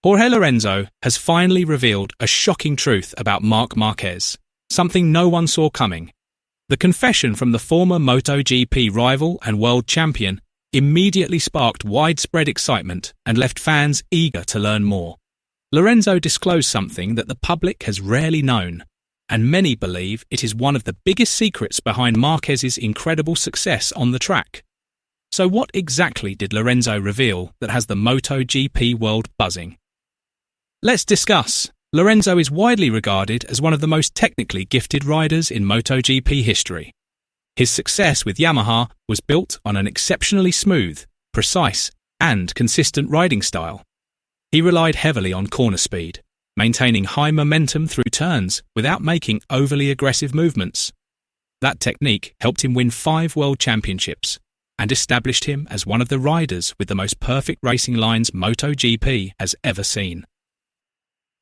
Jorge Lorenzo has finally revealed a shocking truth about Marc Marquez, something no one saw coming. The confession from the former MotoGP rival and world champion immediately sparked widespread excitement and left fans eager to learn more. Lorenzo disclosed something that the public has rarely known, and many believe it is one of the biggest secrets behind Marquez's incredible success on the track. So what exactly did Lorenzo reveal that has the MotoGP world buzzing? Let's discuss. Lorenzo is widely regarded as one of the most technically gifted riders in MotoGP history. His success with Yamaha was built on an exceptionally smooth, precise, and consistent riding style. He relied heavily on corner speed, maintaining high momentum through turns without making overly aggressive movements. That technique helped him win 5 world championships and established him as one of the riders with the most perfect racing lines MotoGP has ever seen.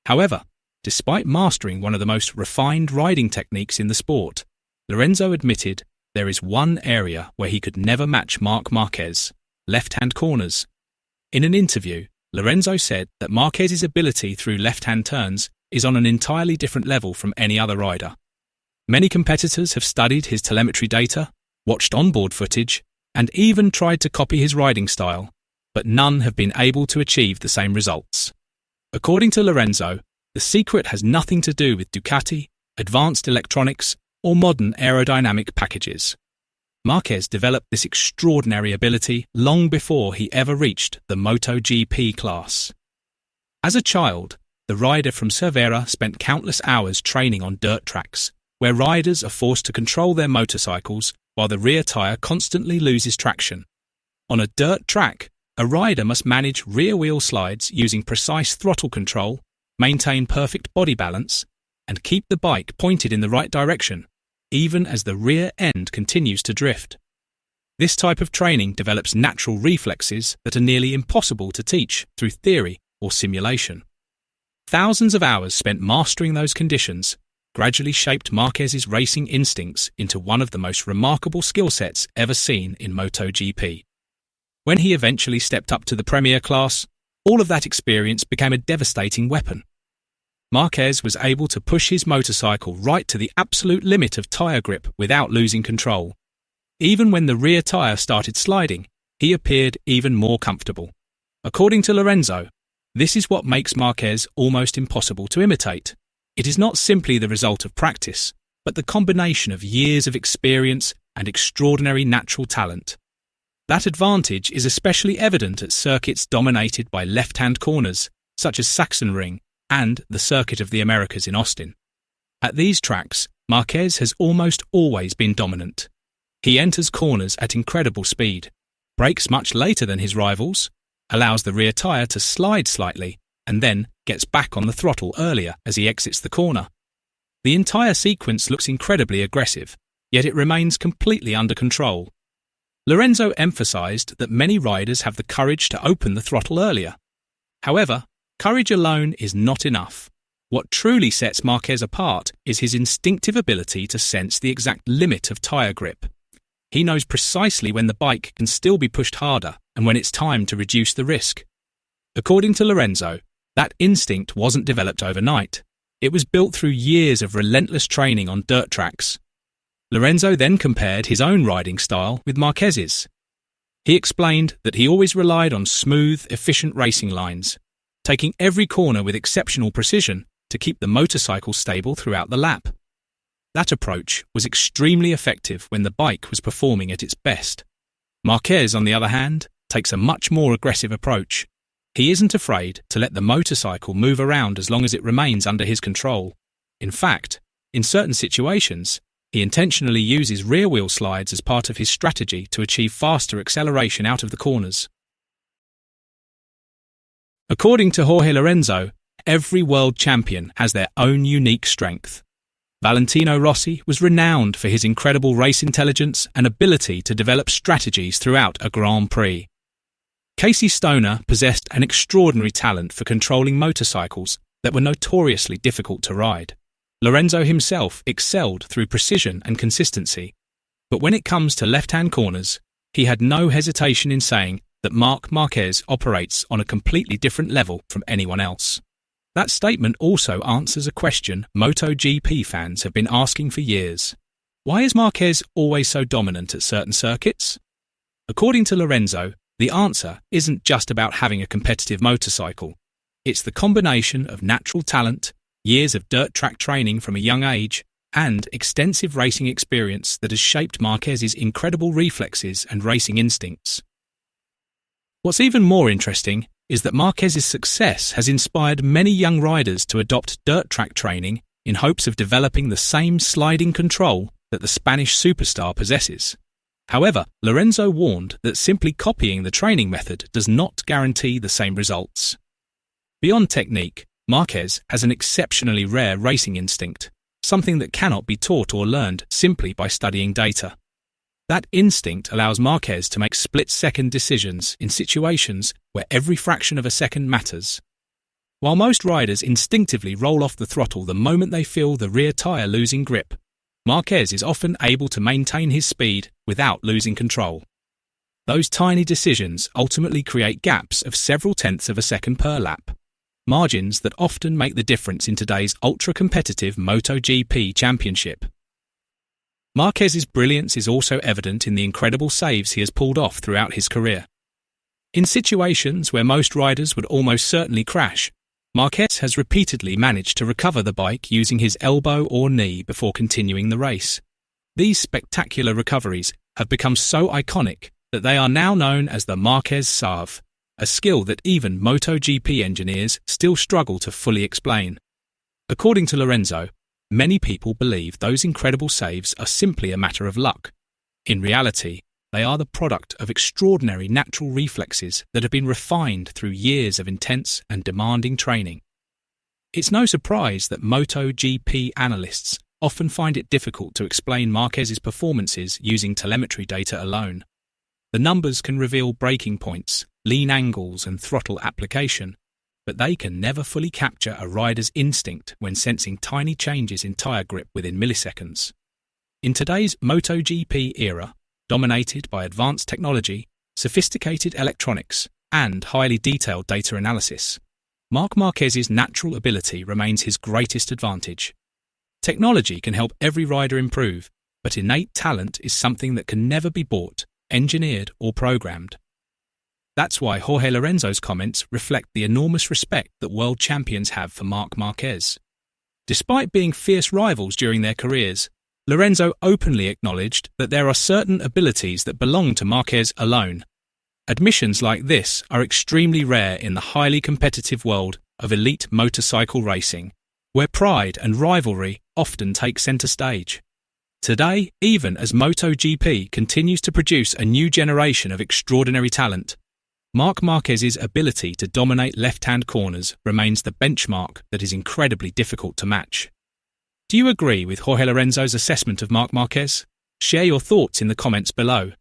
However, despite mastering one of the most refined riding techniques in the sport, Lorenzo admitted there is one area where he could never match Marc Marquez: left-hand corners. In an interview, Lorenzo said that Marquez's ability through left-hand turns is on an entirely different level from any other rider. Many competitors have studied his telemetry data, watched onboard footage, and even tried to copy his riding style, but none have been able to achieve the same results. According to Lorenzo, the secret has nothing to do with Ducati, advanced electronics, or modern aerodynamic packages. Marquez developed this extraordinary ability long before he ever reached the MotoGP class. As a child, the rider from Cervera spent countless hours training on dirt tracks, where riders are forced to control their motorcycles while the rear tyre constantly loses traction. On a dirt track, a rider must manage rear wheel slides using precise throttle control, maintain perfect body balance, and keep the bike pointed in the right direction, even as the rear end continues to drift. This type of training develops natural reflexes that are nearly impossible to teach through theory or simulation. Thousands of hours spent mastering those conditions gradually shaped Marquez's racing instincts into one of the most remarkable skill sets ever seen in MotoGP. When he eventually stepped up to the Premier class, all of that experience became a devastating weapon. Marquez was able to push his motorcycle right to the absolute limit of tyre grip without losing control. Even when the rear tyre started sliding, he appeared even more comfortable. According to Lorenzo, this is what makes Marquez almost impossible to imitate. It is not simply the result of practice, but the combination of years of experience and extraordinary natural talent. That advantage is especially evident at circuits dominated by left-hand corners, such as Sachsenring and the Circuit of the Americas in Austin. At these tracks, Marquez has almost always been dominant. He enters corners at incredible speed, brakes much later than his rivals, allows the rear tyre to slide slightly, and then gets back on the throttle earlier as he exits the corner. The entire sequence looks incredibly aggressive, yet it remains completely under control. Lorenzo emphasized that many riders have the courage to open the throttle earlier. However, courage alone is not enough. What truly sets Marquez apart is his instinctive ability to sense the exact limit of tyre grip. He knows precisely when the bike can still be pushed harder and when it's time to reduce the risk. According to Lorenzo, that instinct wasn't developed overnight. It was built through years of relentless training on dirt tracks. Lorenzo then compared his own riding style with Marquez's. He explained that he always relied on smooth, efficient racing lines, taking every corner with exceptional precision to keep the motorcycle stable throughout the lap. That approach was extremely effective when the bike was performing at its best. Marquez, on the other hand, takes a much more aggressive approach. He isn't afraid to let the motorcycle move around as long as it remains under his control. In fact, in certain situations, he intentionally uses rear wheel slides as part of his strategy to achieve faster acceleration out of the corners. According to Jorge Lorenzo, every world champion has their own unique strength. Valentino Rossi was renowned for his incredible race intelligence and ability to develop strategies throughout a Grand Prix. Casey Stoner possessed an extraordinary talent for controlling motorcycles that were notoriously difficult to ride. Lorenzo himself excelled through precision and consistency, but when it comes to left-hand corners, he had no hesitation in saying that Marc Marquez operates on a completely different level from anyone else. That statement also answers a question MotoGP fans have been asking for years. Why is Marquez always so dominant at certain circuits? According to Lorenzo, the answer isn't just about having a competitive motorcycle. It's the combination of natural talent, years of dirt track training from a young age, and extensive racing experience that has shaped Marquez's incredible reflexes and racing instincts. What's even more interesting is that Marquez's success has inspired many young riders to adopt dirt track training in hopes of developing the same sliding control that the Spanish superstar possesses. However, Lorenzo warned that simply copying the training method does not guarantee the same results. Beyond technique, Marquez has an exceptionally rare racing instinct, something that cannot be taught or learned simply by studying data. That instinct allows Marquez to make split-second decisions in situations where every fraction of a second matters. While most riders instinctively roll off the throttle the moment they feel the rear tyre losing grip, Marquez is often able to maintain his speed without losing control. Those tiny decisions ultimately create gaps of several tenths of a second per lap, margins that often make the difference in today's ultra-competitive MotoGP championship. Marquez's brilliance is also evident in the incredible saves he has pulled off throughout his career. In situations where most riders would almost certainly crash, Marquez has repeatedly managed to recover the bike using his elbow or knee before continuing the race. These spectacular recoveries have become so iconic that they are now known as the Marquez Salve, a skill that even MotoGP engineers still struggle to fully explain. According to Lorenzo, many people believe those incredible saves are simply a matter of luck. In reality, they are the product of extraordinary natural reflexes that have been refined through years of intense and demanding training. It's no surprise that MotoGP analysts often find it difficult to explain Marquez's performances using telemetry data alone. The numbers can reveal braking points, lean angles and throttle application, but they can never fully capture a rider's instinct when sensing tiny changes in tyre grip within milliseconds. In today's MotoGP era, dominated by advanced technology, sophisticated electronics, and highly detailed data analysis, Marc Marquez's natural ability remains his greatest advantage. Technology can help every rider improve, but innate talent is something that can never be bought, engineered, or programmed. That's why Jorge Lorenzo's comments reflect the enormous respect that world champions have for Marc Marquez. Despite being fierce rivals during their careers, Lorenzo openly acknowledged that there are certain abilities that belong to Marquez alone. Admissions like this are extremely rare in the highly competitive world of elite motorcycle racing, where pride and rivalry often take centre stage. Today, even as MotoGP continues to produce a new generation of extraordinary talent, Marc Marquez's ability to dominate left-hand corners remains the benchmark that is incredibly difficult to match. Do you agree with Jorge Lorenzo's assessment of Marc Marquez? Share your thoughts in the comments below.